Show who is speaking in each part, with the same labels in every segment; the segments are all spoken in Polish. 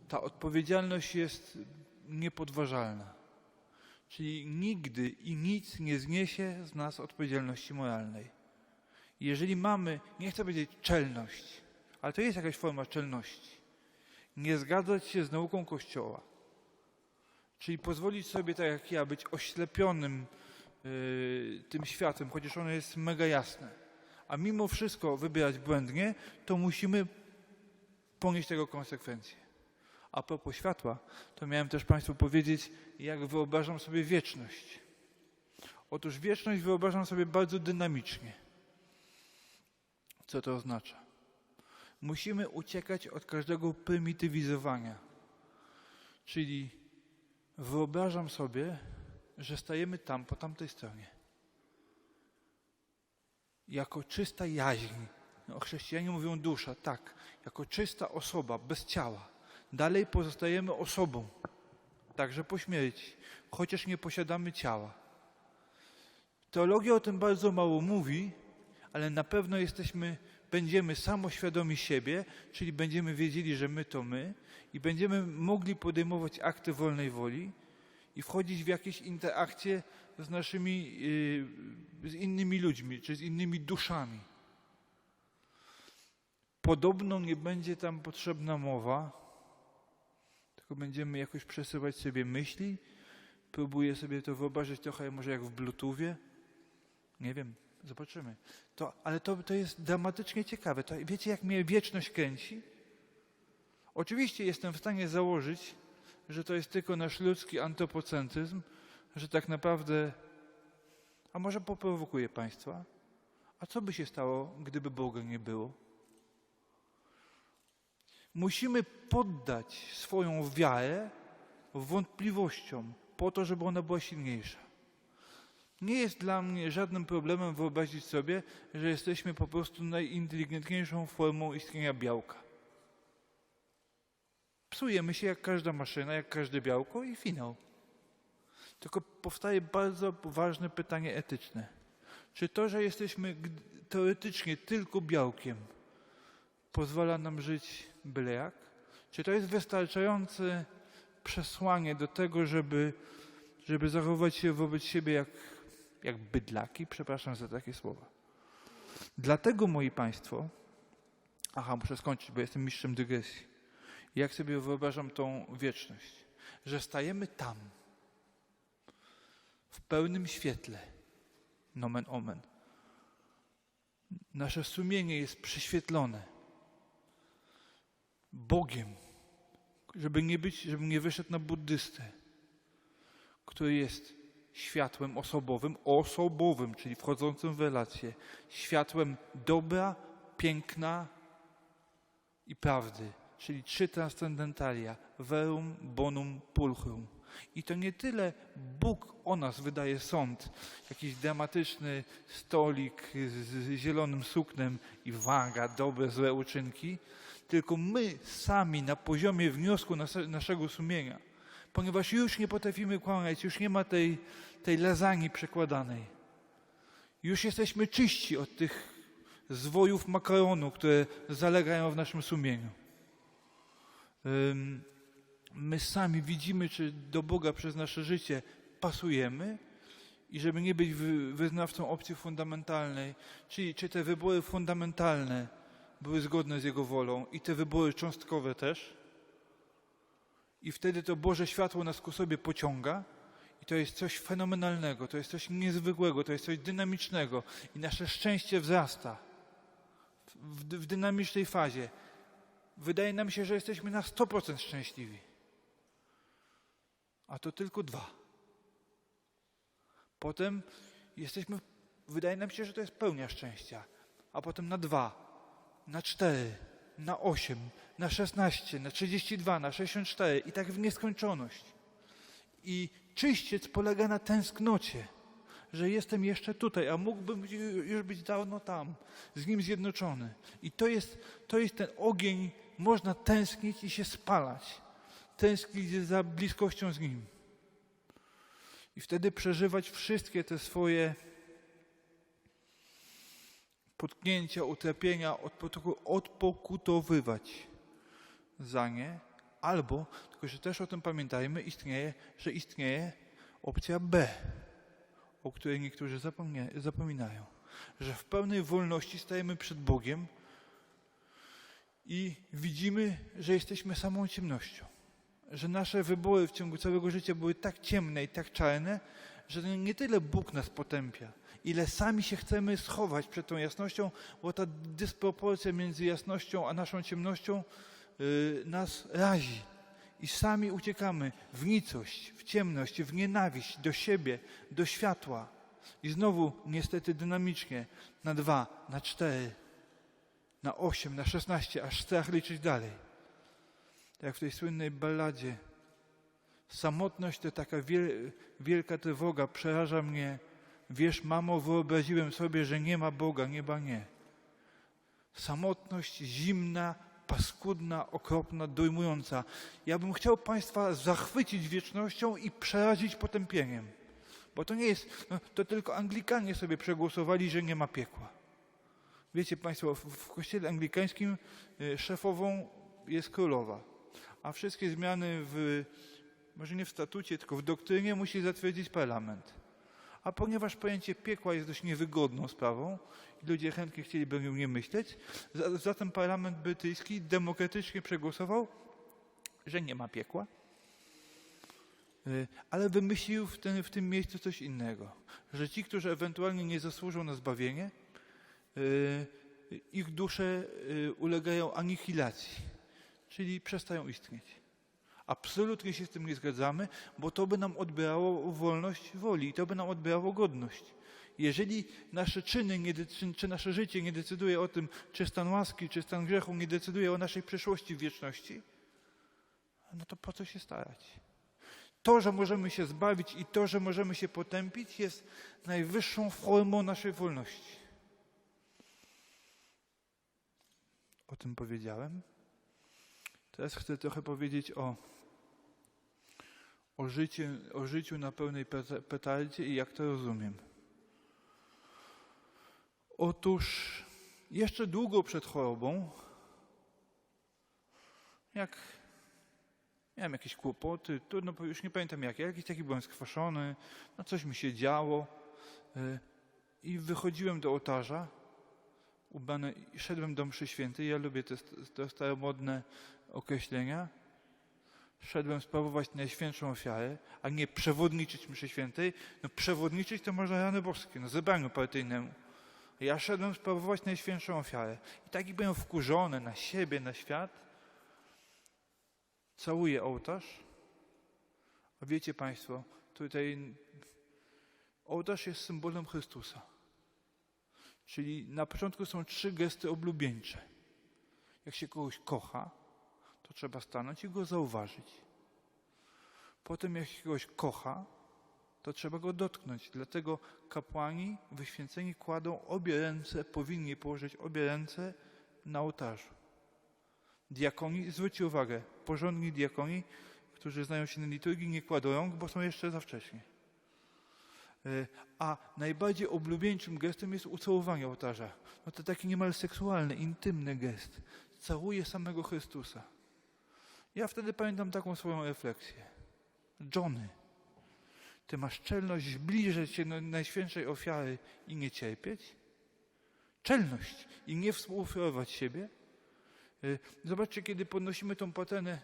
Speaker 1: ta odpowiedzialność jest niepodważalna. Czyli nigdy i nic nie zniesie z nas odpowiedzialności moralnej. Jeżeli mamy, nie chcę powiedzieć czelność, ale to jest jakaś forma czelności, nie zgadzać się z nauką Kościoła, czyli pozwolić sobie, tak jak ja, być oślepionym tym światem, chociaż ono jest mega jasne, a mimo wszystko wybierać błędnie, to musimy ponieść tego konsekwencje. A propos światła, to miałem też Państwu powiedzieć, jak wyobrażam sobie wieczność. Otóż wieczność wyobrażam sobie bardzo dynamicznie. Co to oznacza? Musimy uciekać od każdego prymitywizowania. Czyli wyobrażam sobie, że stajemy tam, po tamtej stronie. Jako czysta jaźń. No, chrześcijanie mówią dusza, tak. Jako czysta osoba, bez ciała. Dalej pozostajemy osobą, także po śmierci, chociaż nie posiadamy ciała. Teologia o tym bardzo mało mówi, ale na pewno będziemy samoświadomi siebie, czyli będziemy wiedzieli, że my to my i będziemy mogli podejmować akty wolnej woli i wchodzić w jakieś interakcje z innymi ludźmi, czy z innymi duszami. Podobno nie będzie tam potrzebna mowa, tylko będziemy jakoś przesyłać sobie myśli. Próbuję sobie to wyobrazić trochę może jak w Bluetoothie. Nie wiem, zobaczymy. Ale to jest dramatycznie ciekawe. Wiecie, jak mnie wieczność kręci? Oczywiście jestem w stanie założyć, że to jest tylko nasz ludzki antropocentryzm, że tak naprawdę, a może poprowokuję Państwa, a co by się stało, gdyby Boga nie było? Musimy poddać swoją wiarę wątpliwościom po to, żeby ona była silniejsza. Nie jest dla mnie żadnym problemem wyobrazić sobie, że jesteśmy po prostu najinteligentniejszą formą istnienia białka. Psujemy się jak każda maszyna, jak każde białko i finał. Tylko powstaje bardzo ważne pytanie etyczne. Czy to, że jesteśmy teoretycznie tylko białkiem, pozwala nam żyć byle jak? Czy to jest wystarczające przesłanie do tego, żeby zachowywać się wobec siebie jak bydlaki? Przepraszam za takie słowa. Dlatego, moi Państwo, muszę skończyć, bo jestem mistrzem dygresji. Jak sobie wyobrażam tą wieczność? Że stajemy tam, w pełnym świetle, nomen omen. Nasze sumienie jest prześwietlone Bogiem, żeby nie wyszedł na buddystę, który jest światłem osobowym, czyli wchodzącym w relacje, światłem dobra, piękna i prawdy, czyli 3 transcendentalia, verum, bonum, pulchrum. I to nie tyle Bóg o nas wydaje sąd, jakiś dramatyczny stolik z zielonym suknem i waga, dobre, złe uczynki, tylko my sami na poziomie wniosku naszego sumienia, ponieważ już nie potrafimy kłamać, już nie ma tej lasagne przekładanej. Już jesteśmy czyści od tych zwojów makaronu, które zalegają w naszym sumieniu. My sami widzimy, czy do Boga przez nasze życie pasujemy i żeby nie być wyznawcą opcji fundamentalnej, czyli czy te wybory fundamentalne były zgodne z Jego wolą i te wybory cząstkowe też. I wtedy to Boże światło nas ku sobie pociąga i to jest coś fenomenalnego, to jest coś niezwykłego, to jest coś dynamicznego i nasze szczęście wzrasta w dynamicznej fazie. Wydaje nam się, że jesteśmy na 100% szczęśliwi. A to tylko 2. Potem wydaje nam się, że to jest pełnia szczęścia. A potem na 2, na 4, na 8, na 16, na 32, na 64 i tak w nieskończoność. I czyściec polega na tęsknocie, że jestem jeszcze tutaj, a mógłbym już być dawno tam, z Nim zjednoczony. I to jest ten ogień, można tęsknić i się spalać. Tęsknić za bliskością z Nim. I wtedy przeżywać wszystkie te swoje potknięcia, utrapienia, odpokutowywać za nie Albo, tylko że też o tym pamiętajmy, że istnieje opcja B, o której niektórzy zapominają. Że w pełnej wolności stajemy przed Bogiem i widzimy, że jesteśmy samą ciemnością. Że nasze wybory w ciągu całego życia były tak ciemne i tak czarne, że nie tyle Bóg nas potępia, ile sami się chcemy schować przed tą jasnością, bo ta dysproporcja między jasnością a naszą ciemnością nas razi. I sami uciekamy w nicość, w ciemność, w nienawiść do siebie, do światła. I znowu niestety dynamicznie na 2, na 4, na 8, na 16, aż strach liczyć dalej. Tak jak w tej słynnej balladzie. Samotność to taka wielka trwoga, przeraża mnie. Wiesz, mamo, wyobraziłem sobie, że nie ma Boga, nieba nie. Samotność zimna, paskudna, okropna, dojmująca. Ja bym chciał Państwa zachwycić wiecznością i przerazić potępieniem. Bo to nie jest, to tylko Anglikanie sobie przegłosowali, że nie ma piekła. Wiecie Państwo, w kościele anglikańskim szefową jest królowa, a wszystkie zmiany może nie w statucie, tylko w doktrynie musi zatwierdzić parlament. A ponieważ pojęcie piekła jest dość niewygodną sprawą i ludzie chętnie chcieliby o nim nie myśleć, zatem parlament brytyjski demokratycznie przegłosował, że nie ma piekła, ale wymyślił w tym miejscu coś innego, że ci, którzy ewentualnie nie zasłużą na zbawienie, ich dusze ulegają anihilacji, czyli przestają istnieć. Absolutnie się z tym nie zgadzamy, bo to by nam odbierało wolność woli i to by nam odbierało godność. Jeżeli nasze czyny, czy nasze życie nie decyduje o tym, czy stan łaski, czy stan grzechu nie decyduje o naszej przyszłości w wieczności, no to po co się starać? To, że możemy się zbawić i to, że możemy się potępić, jest najwyższą formą naszej wolności. O tym powiedziałem. Teraz chcę trochę powiedzieć o życiu na pełnej petardzie i jak to rozumiem. Otóż jeszcze długo przed chorobą, jak miałem jakieś kłopoty, trudno, już nie pamiętam jakie, jakiś taki byłem skwaszony, no coś mi się działo i wychodziłem do ołtarza, ubrany, szedłem do mszy świętej, ja lubię te staromodne określenia. Szedłem sprawować Najświętszą Ofiarę, a nie przewodniczyć mszy świętej. No przewodniczyć to można rany boskie, zebraniu partyjnemu. Ja szedłem sprawować Najświętszą Ofiarę. I taki byłem wkurzony na siebie, na świat. Całuję ołtarz. A wiecie Państwo, tutaj ołtarz jest symbolem Chrystusa. Czyli na początku są 3 gesty oblubieńcze. Jak się kogoś kocha, to trzeba stanąć i go zauważyć. Potem jak się kogoś kocha, to trzeba go dotknąć. Dlatego kapłani wyświęceni kładą obie ręce, powinni położyć obie ręce na ołtarzu. Diakoni, zwróćcie uwagę, porządni diakoni, którzy znają się na liturgii, nie kładą rąk, bo są jeszcze za wcześnie. A najbardziej oblubieńczym gestem jest ucałowanie ołtarza. No to taki niemal seksualny, intymny gest. Całuje samego Chrystusa. Ja wtedy pamiętam taką swoją refleksję. Johnny, ty masz czelność zbliżyć się do Najświętszej Ofiary i nie cierpieć? Czelność i nie współofiarować siebie? Zobaczcie, kiedy podnosimy tą patenę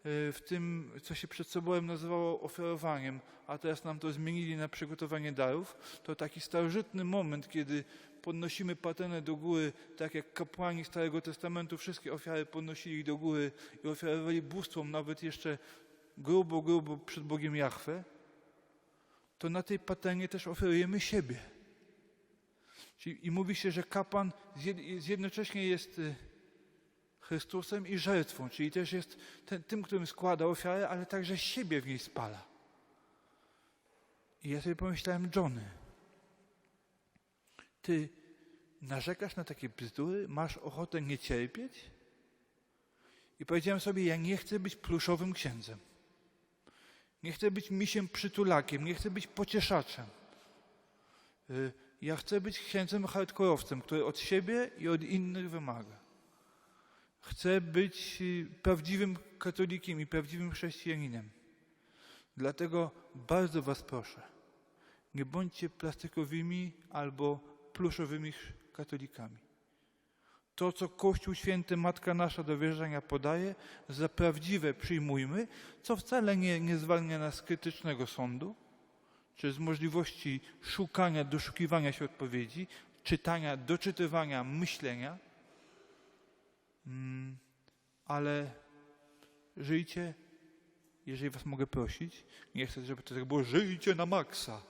Speaker 1: w tym, co się przed soborem nazywało ofiarowaniem, a teraz nam to zmienili na przygotowanie darów, to taki starożytny moment, kiedy podnosimy patenę do góry, tak jak kapłani Starego Testamentu wszystkie ofiary podnosili do góry i ofiarowali bóstwom nawet jeszcze grubo przed Bogiem Jahwe, to na tej patenie też ofiarujemy siebie. I mówi się, że kapłan jednocześnie jest Chrystusem i żertwą, czyli też jest tym, którym składa ofiarę, ale także siebie w niej spala. I ja sobie pomyślałem, Johnny, ty narzekasz na takie bzdury? Masz ochotę nie cierpieć? I powiedziałem sobie, ja nie chcę być pluszowym księdzem. Nie chcę być misiem przytulakiem, nie chcę być pocieszaczem. Ja chcę być księdzem hardkorowcem, który od siebie i od innych wymaga. Chcę być prawdziwym katolikiem i prawdziwym chrześcijaninem. Dlatego bardzo was proszę, nie bądźcie plastikowymi albo pluszowymi katolikami. To, co Kościół Święty, Matka Nasza do wierzenia podaje, za prawdziwe przyjmujmy, co wcale nie zwalnia nas z krytycznego sądu, czy z możliwości szukania, doszukiwania się odpowiedzi, czytania, doczytywania, myślenia, ale żyjcie, jeżeli was mogę prosić, nie chcę, żeby to tak było, żyjcie na maksa.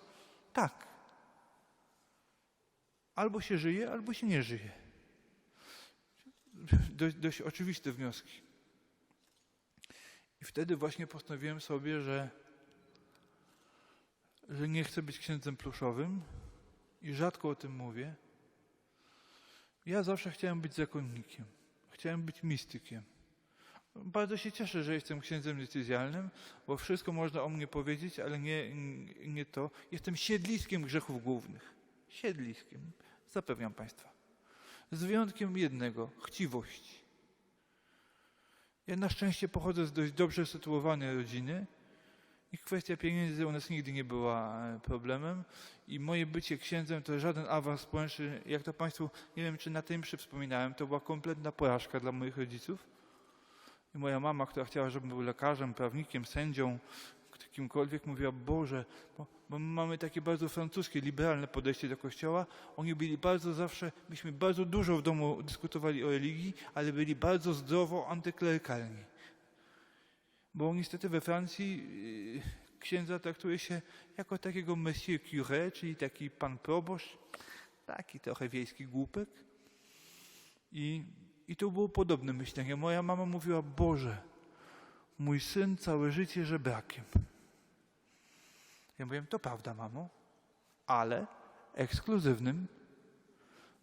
Speaker 1: Tak. Albo się żyje, albo się nie żyje. Dość oczywiste wnioski. I wtedy właśnie postanowiłem sobie, że nie chcę być księdzem pluszowym i rzadko o tym mówię. Ja zawsze chciałem być zakonnikiem. Chciałem być mistykiem. Bardzo się cieszę, że jestem księdzem decyzjalnym, bo wszystko można o mnie powiedzieć, ale nie to. Jestem siedliskiem grzechów głównych. Siedliskiem. Zapewniam państwa. Z wyjątkiem jednego, chciwości. Ja na szczęście pochodzę z dość dobrze sytuowanej rodziny i kwestia pieniędzy u nas nigdy nie była problemem i moje bycie księdzem to żaden awans społeczny. Jak to państwu, nie wiem czy na tym wspominałem, to była kompletna porażka dla moich rodziców. I moja mama, która chciała, żebym był lekarzem, prawnikiem, sędzią, kimkolwiek, mówiła, Boże, bo my mamy takie bardzo francuskie, liberalne podejście do Kościoła. Oni byli bardzo zawsze, myśmy bardzo dużo w domu dyskutowali o religii, ale byli bardzo zdrowo antyklerykalni. Bo niestety we Francji księdza traktuje się jako takiego monsieur curé, czyli taki pan proboszcz, taki trochę wiejski głupek. I to było podobne myślenie. Moja mama mówiła, Boże, mój syn całe życie żebrakiem. Ja mówiłem, to prawda, mamo, ale ekskluzywnym,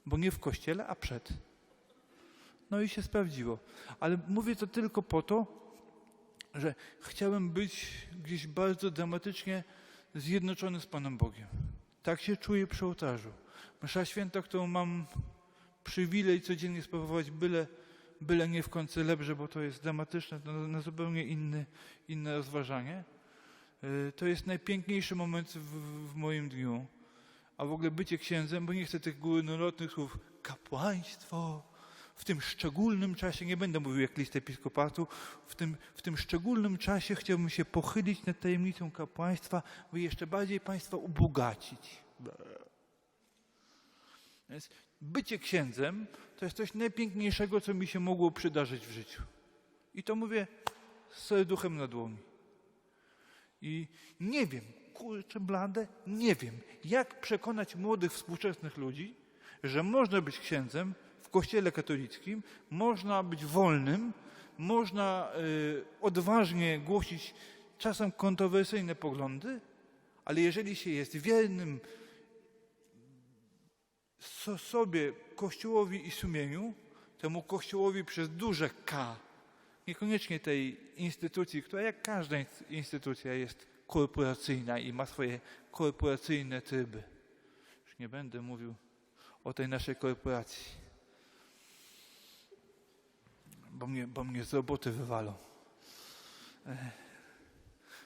Speaker 1: bo nie w kościele, a przed. No i się sprawdziło. Ale mówię to tylko po to, że chciałem być gdzieś bardzo dramatycznie zjednoczony z Panem Bogiem. Tak się czuję przy ołtarzu. Msza święta, którą mam przywilej codziennie sprawować, byle nie w koncelebrze, bo to jest dramatyczne, to na zupełnie inne rozważanie. To jest najpiękniejszy moment w moim dniu. A w ogóle bycie księdzem, bo nie chcę tych górnolotnych słów, kapłaństwo, w tym szczególnym czasie, nie będę mówił jak list episkopatu, w tym szczególnym czasie chciałbym się pochylić nad tajemnicą kapłaństwa, by jeszcze bardziej państwa ubogacić. Więc bycie księdzem to jest coś najpiękniejszego, co mi się mogło przydarzyć w życiu. I to mówię z serduchem na dłoni. I nie wiem, kurczę blade, nie wiem, jak przekonać młodych, współczesnych ludzi, że można być księdzem w kościele katolickim, można być wolnym, można odważnie głosić czasem kontrowersyjne poglądy, ale jeżeli się jest wiernym sobie, Kościołowi i sumieniu, temu Kościołowi przez duże K, niekoniecznie tej instytucji, która jak każda instytucja jest korporacyjna i ma swoje korporacyjne tryby. Już nie będę mówił o tej naszej korporacji, bo mnie z roboty wywalą.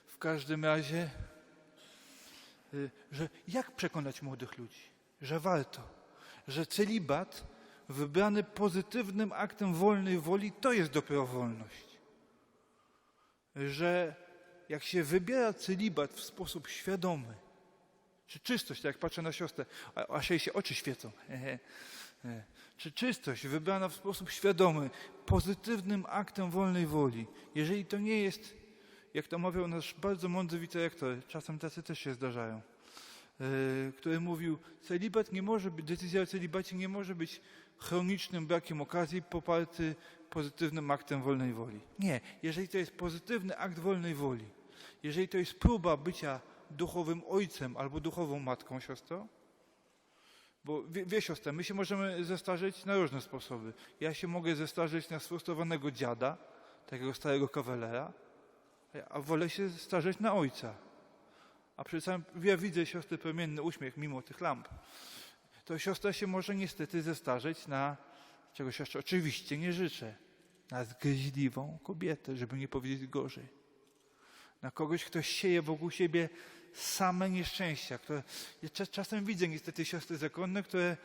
Speaker 1: W każdym razie, że jak przekonać młodych ludzi, że warto, że celibat wybrany pozytywnym aktem wolnej woli to jest dopiero wolność. Że jak się wybiera celibat w sposób świadomy, czy czystość, tak jak patrzę na siostrę, aż jej się oczy świecą, czy czystość wybrana w sposób świadomy, pozytywnym aktem wolnej woli, jeżeli to nie jest, jak to mawiał nasz bardzo mądry wicerektor, czasem tacy też się zdarzają, który mówił, celibat nie może być, decyzja o celibacie nie może być chronicznym brakiem okazji poparty pozytywnym aktem wolnej woli. Nie, jeżeli to jest pozytywny akt wolnej woli, jeżeli to jest próba bycia duchowym ojcem albo duchową matką, siostro, bo wie siostra, my się możemy zestarzeć na różne sposoby. Ja się mogę zestarzeć na sfrustrowanego dziada, takiego starego kawalera, a wolę się starzeć na ojca. A przy samym, ja widzę siostry promienny uśmiech mimo tych lamp. To siostra się może niestety zestarzeć na, czego siostra oczywiście nie życzę, na zgryźliwą kobietę, żeby nie powiedzieć gorzej. Na kogoś, kto sieje wokół siebie same nieszczęścia. Ja czasem widzę niestety siostry zakonne, które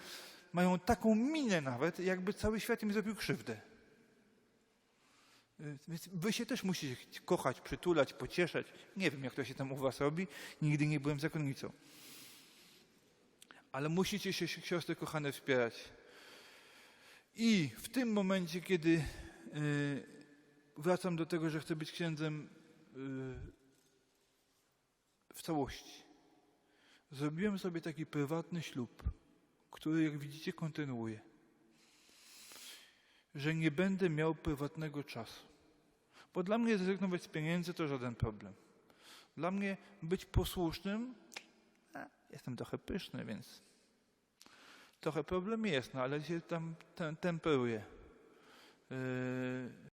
Speaker 1: mają taką minę nawet, jakby cały świat im zrobił krzywdę. Więc wy się też musicie kochać, przytulać, pocieszać. Nie wiem, jak to się tam u was robi. Nigdy nie byłem zakonnicą. Ale musicie się, siostry kochane, wspierać. I w tym momencie, kiedy wracam do tego, że chcę być księdzem w całości, zrobiłem sobie taki prywatny ślub, który, jak widzicie, kontynuuję. Że nie będę miał prywatnego czasu. Bo dla mnie zrezygnować z pieniędzy to żaden problem. Dla mnie być posłusznym, jestem trochę pyszny, więc trochę problem jest, no ale się tam temperuję.